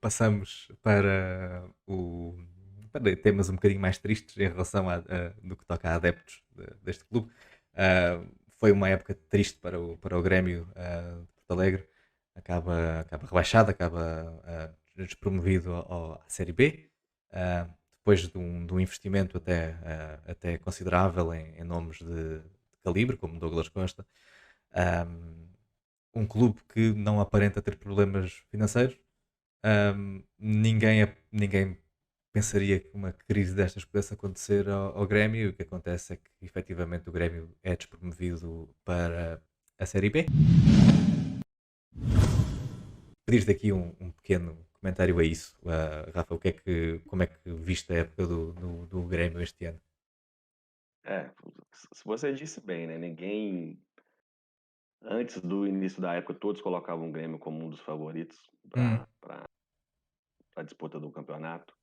passamos para temas um bocadinho mais tristes em relação no que toca a adeptos deste clube. Ah, Foi uma época triste para o Grêmio de Porto Alegre. Acaba rebaixado, acaba despromovido à Série B. Depois de um investimento até considerável em nomes de calibre, como Douglas Costa. Ah, um clube que não aparenta ter problemas financeiros. Ninguém pensaria que uma crise destas pudesse acontecer ao Grêmio, e o que acontece é que efetivamente o Grêmio é despromovido para a Série B. Pedires daqui um pequeno comentário a isso, Rafa, como é que viste a época do Grêmio este ano? É, se você disse bem, né? Ninguém, antes do início da época, todos colocavam o Grêmio como um dos favoritos Hum, para a disputa do campeonato.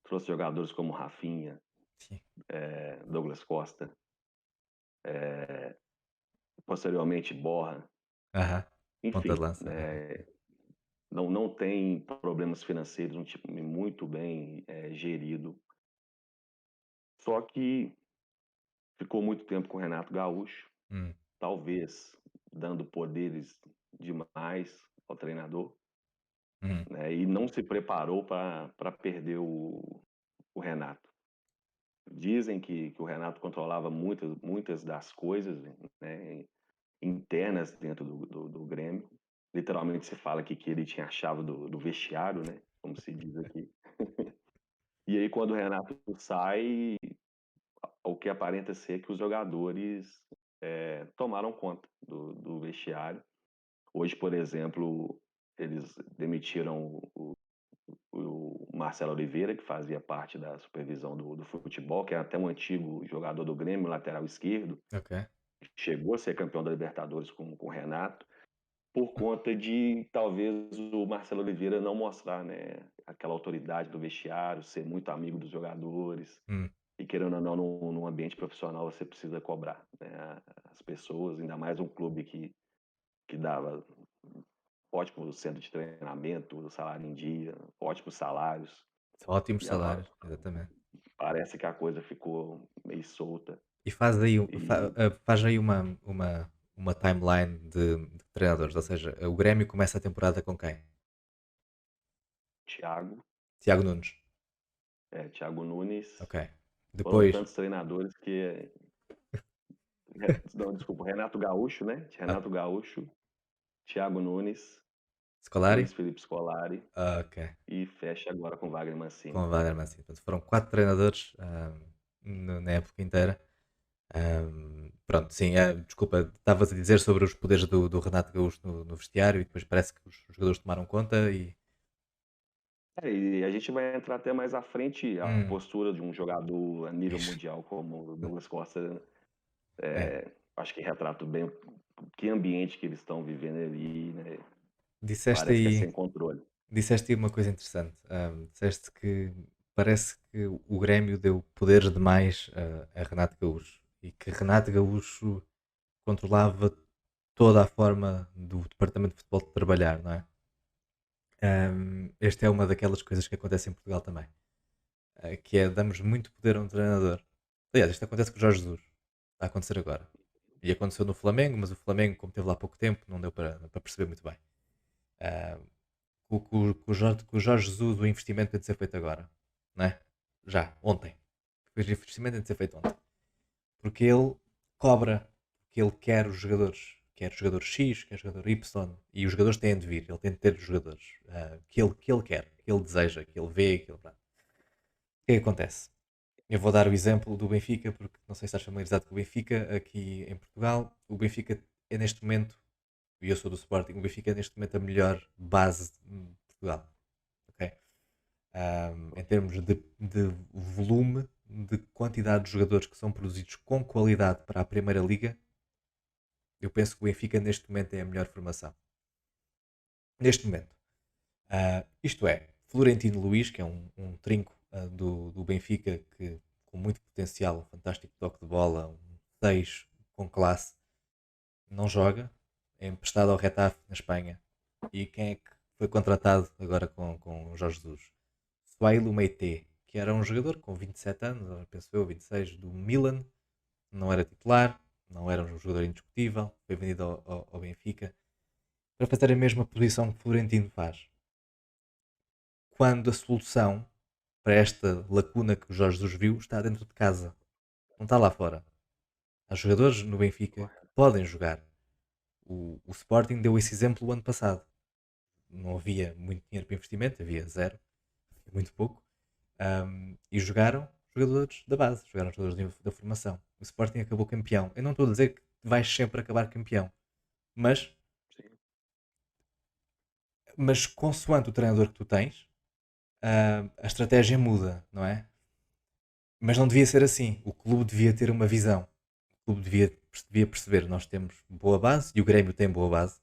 Trouxe jogadores como Rafinha, sim, Douglas Costa, posteriormente Borra. aham, ponta de Enfim, lança, aham. né? Não tem problemas financeiros, um time muito bem gerido. Só que ficou muito tempo com o Renato Gaúcho, Hum, talvez dando poderes demais ao treinador, hum, né, e não se preparou para perder o Renato. Dizem que o Renato controlava muitas das coisas, né, internas dentro do Grêmio. Literalmente se fala que ele tinha a chave do vestiário, né, como se diz aqui. E aí quando o Renato sai, o que aparenta ser que os jogadores tomaram conta do vestiário. Hoje, por exemplo, eles demitiram o Marcelo Oliveira, que fazia parte da supervisão do futebol, que é até um antigo jogador do Grêmio, lateral esquerdo, ok. chegou a ser campeão da Libertadores com o Renato, por conta de talvez o Marcelo Oliveira não mostrar, né, aquela autoridade do vestiário, ser muito amigo dos jogadores, Hum. e querendo ou não, num ambiente profissional você precisa cobrar, né, as pessoas, ainda mais um clube que dava ótimo centro de treinamento, salário em dia, ótimos salários. Ótimos E agora salários, exatamente. parece que a coisa ficou meio solta. E faz aí, E faz aí uma timeline de treinadores, ou seja, o Grêmio começa a temporada com quem? Thiago, Tiago Nunes, Thiago Nunes, ok. foram Depois, tantos treinadores que. Não, desculpa, Renato Gaúcho, né? ah, Renato Gaúcho, Thiago Nunes, Scolari, Luiz Felipe Scolari ok, e fecha agora com Wagner com Mancini. o Wagner Mancini. Portanto, foram quatro treinadores na época inteira. Pronto, sim, desculpa, estavas a dizer sobre os poderes do Renato Gaúcho no vestiário e depois parece que os jogadores tomaram conta e. E a gente vai entrar até mais à frente a Hum, postura de um jogador a nível Diz. mundial como o Douglas Costa. É, Acho que retrata bem que ambiente que eles estão vivendo ali, né? disseste Parece que é aí sem controle. Disseste aí uma coisa interessante. Disseste que parece que o Grêmio deu poderes demais a Renato Gaúcho e que Renato Gaúcho controlava toda a forma do departamento de futebol de trabalhar, não é? Esta é uma daquelas coisas que acontece em Portugal também, que é damos muito poder a um treinador. Aliás, isto acontece com o Jorge Jesus, está a acontecer agora. E aconteceu no Flamengo, mas o Flamengo, como teve lá há pouco tempo, não deu para perceber muito bem. Ah, com o Jorge Jesus, o investimento tem de ser feito agora, não é? Já, ontem. O investimento tem de ser feito ontem. Porque ele cobra, porque ele quer os jogadores. Quer jogador X, quer jogador Y, e os jogadores têm de vir, ele tem de ter os jogadores que ele quer, que ele deseja, que ele vê, que ele. Pronto. O que é que acontece? Eu vou dar o exemplo do Benfica, porque não sei se estás familiarizado com o Benfica, aqui em Portugal. O Benfica é neste momento, e eu sou do Sporting, o Benfica é neste momento a melhor base de Portugal. Ok? Em termos de volume, de quantidade de jogadores que são produzidos com qualidade para a Primeira Liga, eu penso que o Benfica neste momento é a melhor formação. Neste momento. Isto é, Florentino Luís, que é um trinco do Benfica, que com muito potencial, um fantástico toque de bola, um 6 com classe, não joga, é emprestado ao Retafe na Espanha. E quem é que foi contratado agora com o Jorge Jesus. Suailo Meite, que era um jogador com 27 anos, penso eu, 26, do Milan, não era titular, não era um jogador indiscutível, foi vendido ao Benfica para fazer a mesma posição que Florentino faz. Quando a solução para esta lacuna que o Jorge Jesus viu está dentro de casa, não está lá fora. Há jogadores no Benfica que Correto. podem jogar. O Sporting deu esse exemplo o ano passado. Não havia muito dinheiro para investimento, havia zero, muito pouco. E jogaram jogadores da base, jogaram jogadores da formação. O Sporting acabou campeão. Eu não estou a dizer que vais sempre acabar campeão, mas, Sim, mas consoante o treinador que tu tens, a estratégia muda, não é? Mas não devia ser assim. O clube devia ter uma visão. O clube devia perceber: nós temos boa base e o Grêmio tem boa base.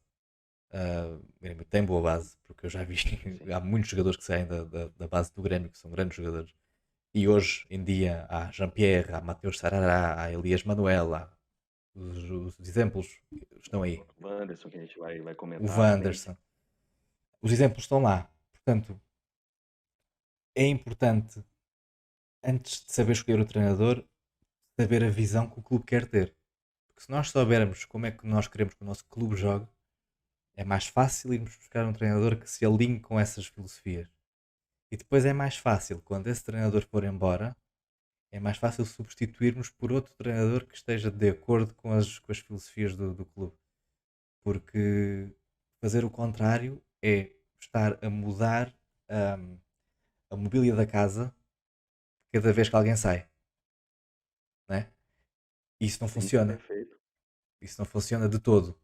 O Grêmio tem boa base, porque eu já vi sim. há muitos jogadores que saem da base do Grêmio que são grandes jogadores. E hoje em dia há Jean-Pierre, há Mateus Sarará, há Elias Manuel, há os exemplos estão aí. O Wanderson, que a gente vai O comentar à frente. Wanderson. Os exemplos estão lá. Portanto, é importante, antes de saber escolher o treinador, saber a visão que o clube quer ter. Porque se nós soubermos como é que nós queremos que o nosso clube jogue, é mais fácil irmos buscar um treinador que se alinhe com essas filosofias. E depois é mais fácil, quando esse treinador for embora, é mais fácil substituirmos por outro treinador que esteja de acordo com as filosofias do clube. Porque fazer o contrário é estar a mudar hum, a mobília da casa cada vez que alguém sai, né? E isso não Sim, funciona. perfeito. Isso não funciona de todo.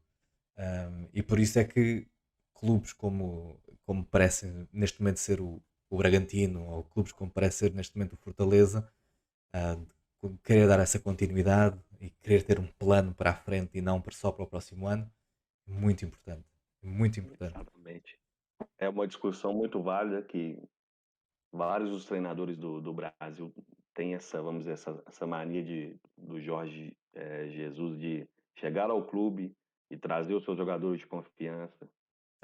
E por isso é que clubes como parece neste momento ser o Bragantino, ou clubes como parece ser neste momento o Fortaleza, querer dar essa continuidade e querer ter um plano para a frente e não só para o próximo ano, muito importante. Muito importante. Exatamente. É uma discussão muito válida que vários dos treinadores do Brasil têm essa, vamos dizer, essa mania do Jorge Jesus de chegar ao clube e trazer os seus jogadores de confiança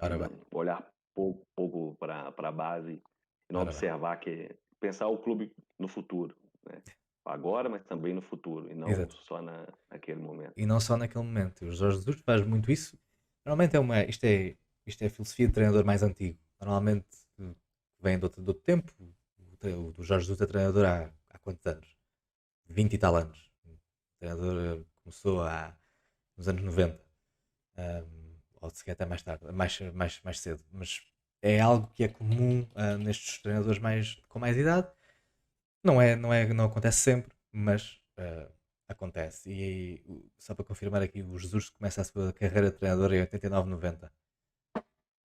e Ora bem, olhar pouco para a base e não ora bem. observar que pensar o clube no futuro, né? Agora, mas também no futuro e não Exato. só naquele momento. E não só naquele momento. O Jorge Jesus faz muito isso. Normalmente isto é a filosofia de treinador mais antigo. Normalmente vem de outro tempo. O Jorge Jesus é treinador há quantos anos? 20 e tal anos. O treinador começou nos anos 90. Ou se calhar até mais tarde, mais cedo. Mas é algo que é comum nestes treinadores com mais idade. Não acontece sempre, mas acontece. E só para confirmar aqui, o Jesus começa a sua carreira de treinador em 89-90.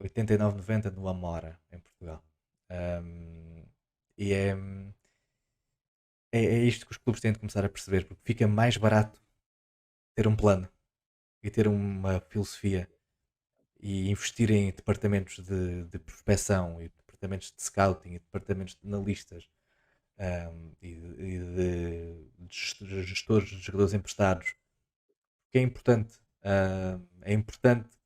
89-90 no Amora, em Portugal. Um, e é isto que os clubes têm de começar a perceber, porque fica mais barato ter um plano e ter uma filosofia e investir em departamentos de prospecção e departamentos de scouting e departamentos de analistas e de gestores de jogadores emprestados, que é importante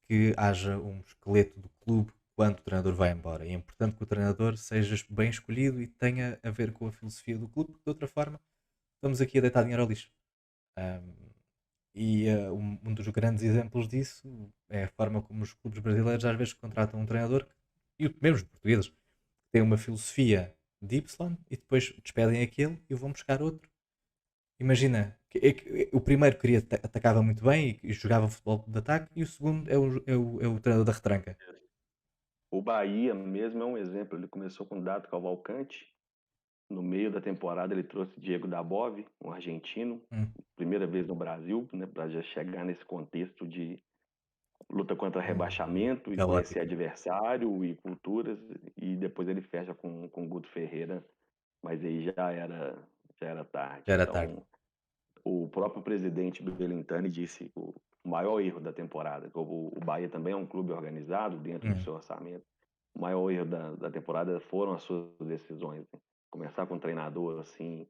que haja um esqueleto do clube quando o treinador vai embora. E é importante que o treinador seja bem escolhido e tenha a ver com a filosofia do clube, porque de outra forma estamos aqui a deitar dinheiro ao lixo. Um, e um dos grandes exemplos disso é a forma como os clubes brasileiros às vezes contratam um treinador, e mesmo os portugueses, que têm uma filosofia de Y e depois despedem aquele e vão buscar outro. Imagina, o primeiro atacava muito bem e jogava futebol de ataque, e o segundo é o treinador da retranca. O Bahia mesmo é um exemplo. Ele começou com Dato Cavalcante. No meio da temporada, ele trouxe Diego Dabov, um argentino, Hum, primeira vez no Brasil, né, para já chegar nesse contexto de luta contra rebaixamento e conhecer caótico. adversário e culturas. E depois ele fecha com Guto Ferreira, mas aí já era tarde. Já era tarde. Então, o próprio presidente Belintani disse o maior erro da temporada, que o Bahia também é um clube organizado dentro do Hum, seu orçamento. O maior erro da temporada foram as suas decisões, né? Começar com um treinador assim,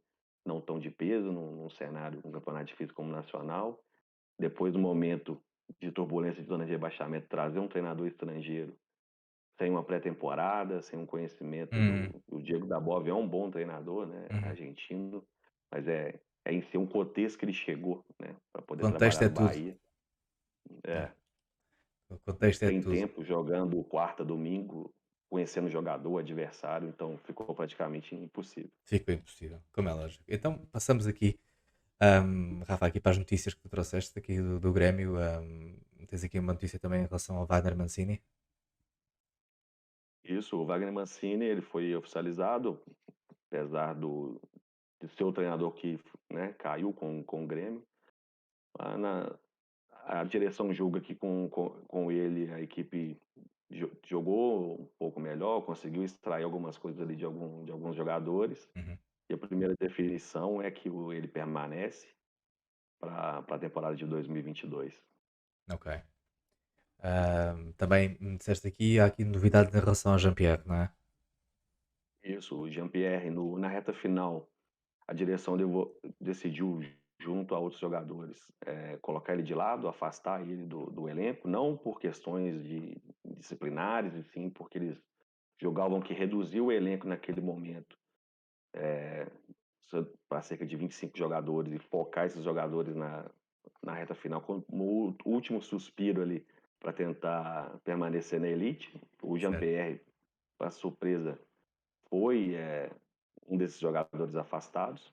não tão de peso, num cenário, um campeonato difícil como o Nacional. Depois do momento de turbulência de zona de rebaixamento, trazer um treinador estrangeiro sem uma pré-temporada, sem um conhecimento Hum, do Diego Dabov é um bom treinador, né, uhum. argentino, mas é em ser um contexto que ele chegou, né, para O poder contexto trabalhar é no tudo. É, É, o e contexto é sem tudo. tempo, jogando quarta, domingo, conhecendo o jogador, o adversário, então ficou praticamente impossível. Ficou impossível, como é lógico. Então passamos aqui, Rafa, aqui para as notícias que tu trouxeste aqui do Grêmio. Tens aqui uma notícia também em relação ao Wagner Mancini. Isso, o Wagner Mancini, ele foi oficializado, apesar de ser o treinador que, né, caiu com o Grêmio. Ah, a direção julga que com ele a equipe jogou um pouco melhor, conseguiu extrair algumas coisas ali de alguns jogadores. Uhum, E a primeira definição é que ele permanece para a temporada de 2022. ok. Também me disseste aqui, há aqui novidades em relação ao Jean-Pierre, não é? Isso, o Jean-Pierre, na reta final, a direção decidiu, junto a outros jogadores, colocar ele de lado, afastar ele do elenco, não por questões de disciplinares, e sim porque eles jogavam que reduzir o elenco naquele momento para cerca de 25 jogadores e focar esses jogadores na reta final como o último suspiro ali para tentar permanecer na elite. O Certo, Jean-Pierre, para surpresa, foi um desses jogadores afastados.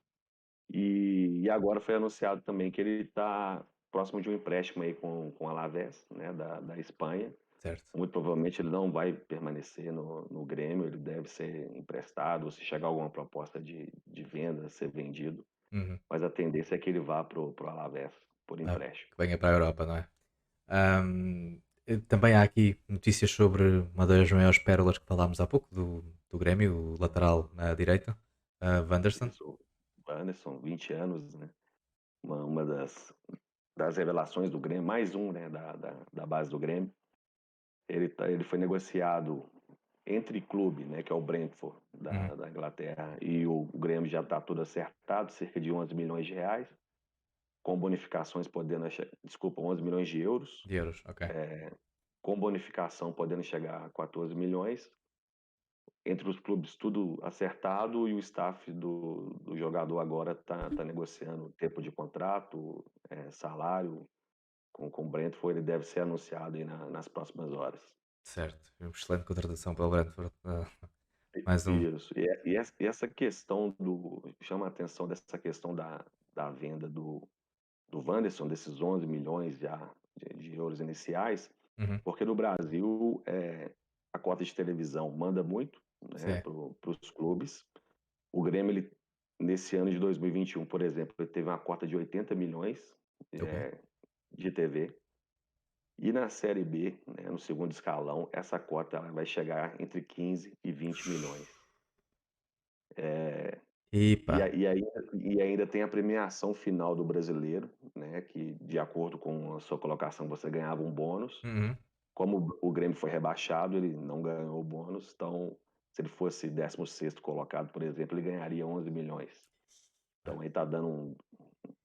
E agora foi anunciado também que ele está próximo de um empréstimo aí com o Alavés, né, da Espanha. certo. Muito provavelmente ele não vai permanecer no Grêmio, ele deve ser emprestado, ou se chegar alguma proposta de venda, ser vendido. Uhum. Mas a tendência é que ele vá pro Alavés, por Ah, empréstimo. que venha para a Europa, não é? Também há aqui notícias sobre uma das maiores pérolas que falámos há pouco do Grêmio, o lateral na direita, Wanderson. Isso, o Anderson, 20 anos, né? Uma das revelações do Grêmio, mais um, né, da base do Grêmio. Ele foi negociado entre clube, né, que é o Brentford Uhum. da Inglaterra, e o Grêmio já está tudo acertado, cerca de 11 milhões de reais, com bonificações podendo, desculpa, 11 milhões de euros, De euros, ok. com bonificação podendo chegar a 14 milhões. Entre os clubes tudo acertado e o staff do jogador agora tá negociando tempo de contrato, salário com o Brentford, ele deve ser anunciado aí nas próximas horas. Certo. Uma excelente contratação para o Brentford. Mais um. Isso. E essa questão chama a atenção dessa questão da venda do Wanderson, desses 11 milhões já de euros iniciais, Uhum. porque no Brasil a cota de televisão manda muito, né, Sim, para os clubes. O Grêmio, nesse ano de 2021, por exemplo, ele teve uma cota de 80 milhões ok. de TV. E na Série B, né, no segundo escalão, essa cota ela vai chegar entre 15 e 20 milhões. Epa. E ainda tem a premiação final do brasileiro, né, que de acordo com a sua colocação você ganhava um bônus. Uhum. Como o Grêmio foi rebaixado, ele não ganhou o bônus, então se ele fosse 16º colocado, por exemplo, ele ganharia 11 milhões. Então aí está dando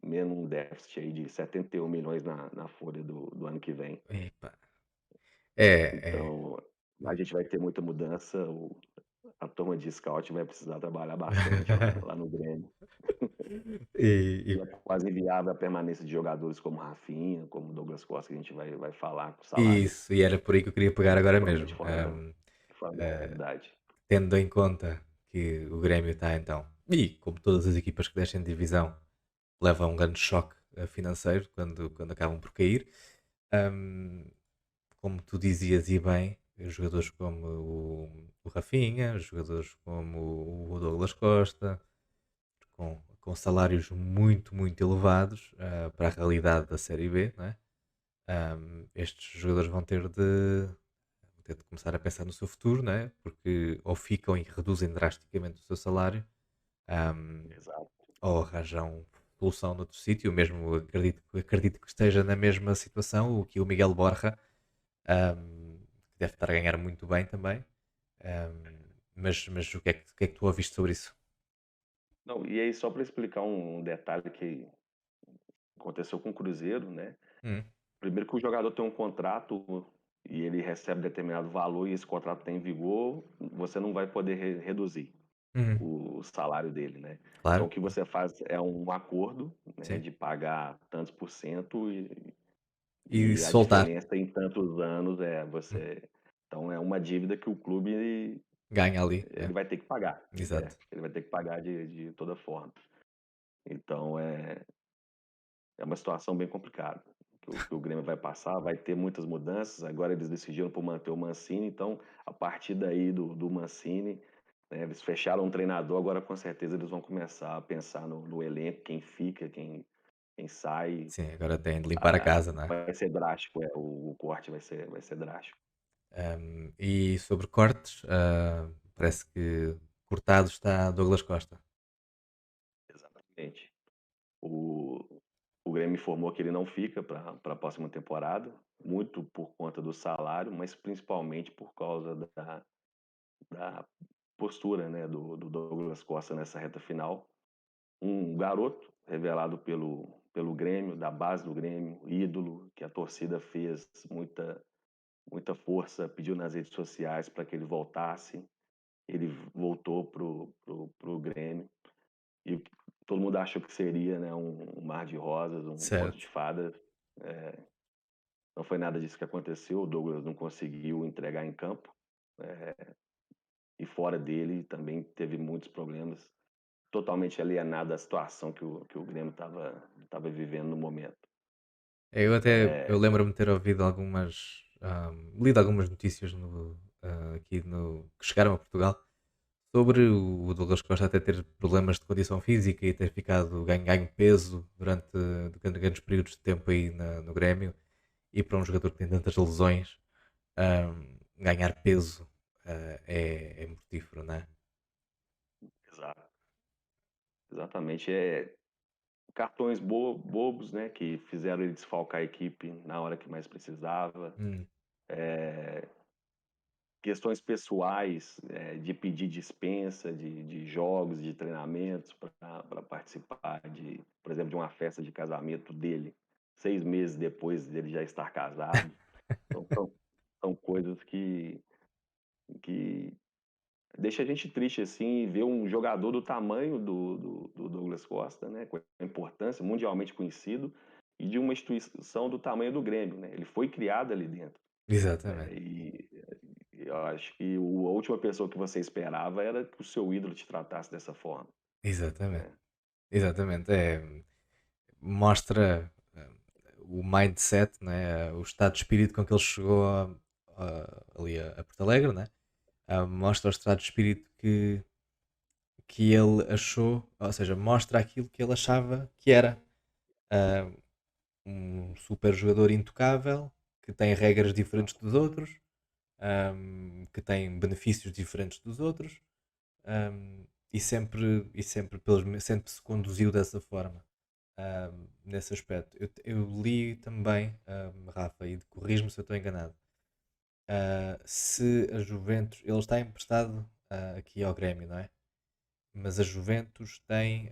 menos um déficit aí de 71 milhões na folha do ano que vem. Epa. É. Então a gente vai ter muita mudança, a turma de scout vai precisar trabalhar bastante lá no Grêmio. E, E é quase inviável a permanência de jogadores como Rafinha, como Douglas Costa, que a gente vai falar com salários isso, e era por aí que eu queria pegar agora totalmente mesmo. fora da Ah, realidade. Tendo em conta que o Grêmio está então, e como todas as equipas que descem de divisão, levam um grande choque financeiro quando acabam por cair. Ahm, Como tu dizias e bem, jogadores como o Rafinha, jogadores como o Douglas Costa, com salários muito, muito elevados para a realidade da Série B, não é? Estes jogadores vão ter de começar a pensar no seu futuro, não é? Porque ou ficam e reduzem drasticamente o seu salário, ahm, Exato. ou arranjam solução noutro sítio. Mesmo acredito que esteja na mesma situação o que o Miguel Borja, que deve estar a ganhar muito bem também. Mas o que é que tu ouviste sobre isso? Não, e aí, só para explicar um detalhe que aconteceu com o Cruzeiro, né? Hum, Primeiro que o jogador tem um contrato e ele recebe determinado valor e esse contrato está em vigor, você não vai poder reduzir Uhum. o salário dele, né? Então Claro, o que você faz é um acordo, né, sim. de pagar tantos por cento E e a soltar. diferença em tantos anos é Uhum. você. Então é uma dívida que o clube Ganha ali, ele vai ter que pagar, exato. ele vai ter que pagar de toda forma. Então é uma situação bem complicada que o Grêmio vai passar, vai ter muitas mudanças. Agora eles decidiram por manter o Mancini, então a partir daí do Mancini, né, eles fecharam um treinador, agora com certeza eles vão começar a pensar no elenco, quem fica, quem sai. Sim, agora tem de limpar a Ah, casa, não é? vai ser drástico, o corte vai ser drástico. E sobre cortes, parece que cortado está Douglas Costa. Exatamente. O, o Grêmio informou que ele não fica para a próxima temporada, muito por conta do salário, mas principalmente por causa da postura, né, do Douglas Costa nessa reta final. Um garoto revelado pelo Grêmio, da base do Grêmio, ídolo, que a torcida fez muita força, pediu nas redes sociais para que ele voltasse. Ele voltou pro Grêmio e todo mundo achou que seria, né, um mar de rosas, um conto de Certo. fadas. É, não foi nada disso que aconteceu. O Douglas não conseguiu entregar em campo, é, e fora dele também teve muitos problemas, totalmente alienado da situação que o Grêmio estava vivendo no momento. Eu É, lembro-me de ter ouvido lido algumas notícias aqui que chegaram a Portugal sobre o Douglas Costa até ter problemas de condição física e ter ficado ganho peso durante grandes períodos de tempo aí no Grêmio. E para um jogador que tem tantas lesões, ganhar peso é mortífero, não é? exato, exatamente. Cartões bobos, né, que fizeram ele desfalcar a equipe na hora que mais precisava. Hum, Questões pessoais, de pedir dispensa de jogos, de treinamentos para participar por exemplo, de uma festa de casamento dele, 6 meses depois dele já estar casado. Então, são coisas que deixa a gente triste assim, ver um jogador do tamanho do Douglas Costa, né, com a importância mundialmente conhecido e de uma instituição do tamanho do Grêmio, né? Ele foi criado ali dentro, né? exatamente, E eu acho que a última pessoa que você esperava era que o seu ídolo te tratasse dessa forma, exatamente, né? exatamente. Mostra o mindset, né, o estado de espírito com que ele chegou ali a Porto Alegre, né? Mostra o estado de espírito que ele achou, ou seja, mostra aquilo que ele achava que era ah, um super jogador intocável, que tem regras diferentes dos outros, que tem benefícios diferentes dos outros, sempre se conduziu dessa forma, nesse aspecto. Eu li também, Rafa, e corrijo-me se eu estou enganado, se a Juventus, ele está emprestado aqui ao Grêmio, não é? Mas a Juventus tem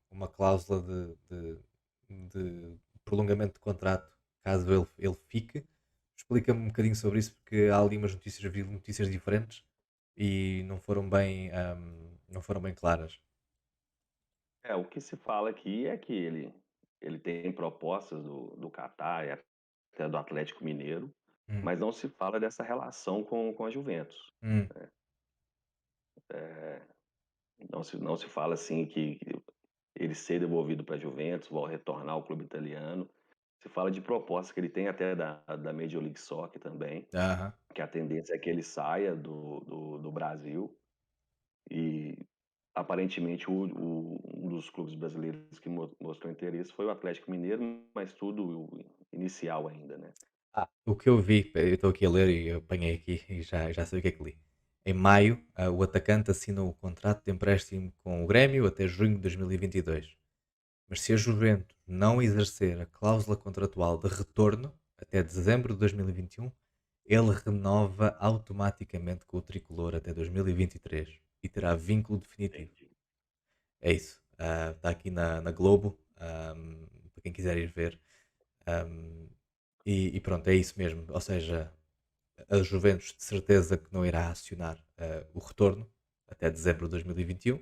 uma cláusula de prolongamento de contrato caso ele fique. Explica-me um bocadinho sobre isso, porque há ali umas notícias, vi notícias diferentes e não foram bem claras. O que se fala aqui é que ele tem propostas do Catar e até do Atlético Mineiro, Hum, mas não se fala dessa relação com a Juventus. hum, Não se fala assim que ele ser devolvido para a Juventus, vou retornar ao clube italiano. Se fala de propostas que ele tem até da Major League Soccer também, aham. que a tendência é que ele saia do Brasil e aparentemente um dos clubes brasileiros que mostrou interesse foi o Atlético Mineiro, mas tudo inicial ainda, né? O que eu vi, eu estou aqui a ler e eu apanhei aqui e já sei o que é que li. Em maio, o atacante assinou o contrato de empréstimo com o Grêmio até junho de 2022. Mas se a Juventus não exercer a cláusula contratual de retorno até dezembro de 2021, ele renova automaticamente com o tricolor até 2023 e terá vínculo definitivo. Entendi. É isso. Está aqui na Globo, para quem quiser ir ver. E pronto, é isso mesmo. Ou seja, a Juventus de certeza que não irá acionar o retorno até dezembro de 2021.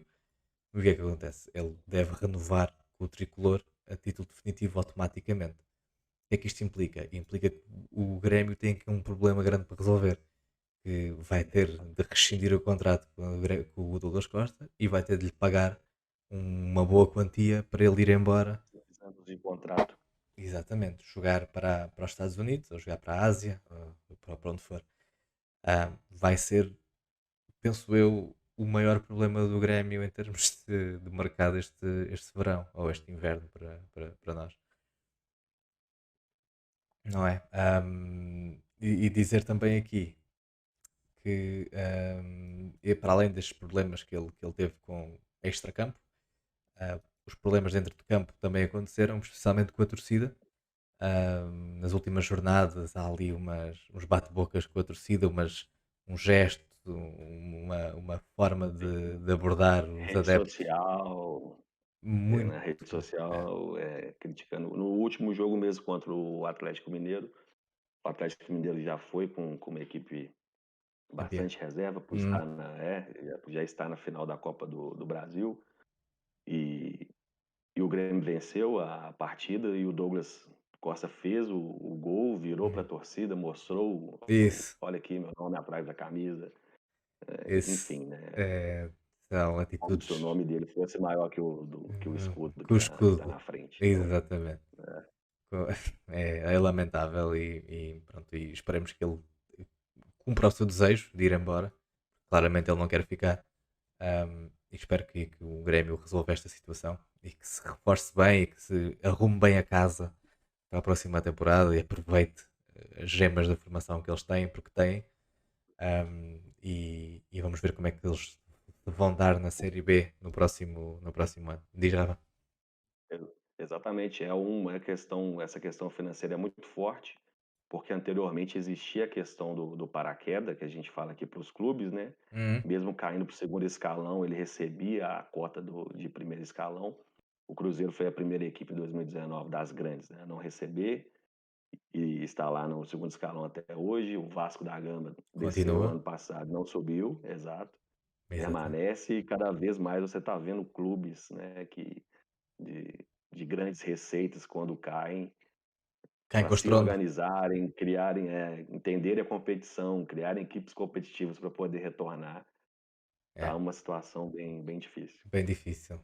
O que é que acontece? Ele deve renovar com o tricolor a título definitivo automaticamente. O que é que isto implica? Implica que o Grêmio tem aqui um problema grande para resolver, que vai ter de rescindir o contrato com o Douglas Costa e vai ter de lhe pagar uma boa quantia para ele ir embora. 2 anos de contrato. Exatamente, jogar para os Estados Unidos, ou jogar para a Ásia, ou para onde for. Vai ser, penso eu, o maior problema do Grêmio em termos de mercado este verão, ou este inverno para nós, não é? E dizer também aqui que, e para além destes problemas que ele teve com extra-campo, os problemas dentro de campo também aconteceram, especialmente com a torcida. Nas últimas jornadas há ali uns bate-bocas com a torcida, um gesto, uma forma de abordar os Rede adeptos social, muito. na rede É, social, criticando. No último jogo mesmo contra o Atlético Mineiro, o Atlético Mineiro já foi com uma equipe campeão. bastante reserva por Hum, estar já está na final da Copa do Brasil, e o Grêmio venceu a partida e o Douglas Costa fez o gol, virou para a uhum. torcida, mostrou: Isso, "Olha aqui meu nome atrás da camisa", isso enfim, né, são como se o atitudes nome dele fosse maior que o escudo com o que tá escudo. na frente. Então, Exatamente. É lamentável e pronto, e esperemos que ele cumpra o seu desejo de ir embora. Claramente ele não quer ficar. E espero que o Grêmio resolva esta situação e que se reforce bem e que se arrume bem a casa para a próxima temporada e aproveite as gemas da formação que eles têm, porque têm. E vamos ver como é que eles vão dar na Série B no próximo ano. Diz Rafa. exatamente, essa questão financeira é muito forte, porque anteriormente existia a questão do paraquedas, que a gente fala aqui para os clubes, né, Uhum. mesmo caindo para o segundo escalão, ele recebia a cota de primeiro escalão. O Cruzeiro foi a primeira equipe em 2019 das grandes, né, a não receber, e está lá no segundo escalão até hoje. O Vasco da Gama desceu Continua. ano passado, não subiu, exato, Exatamente. permanece, e cada vez mais você está vendo clubes, né, de grandes receitas, quando caem, Cá para se encostrondo. organizarem, entenderem a competição, criarem equipes competitivas para poder retornar. Tá É, uma situação bem difícil. bem difícil.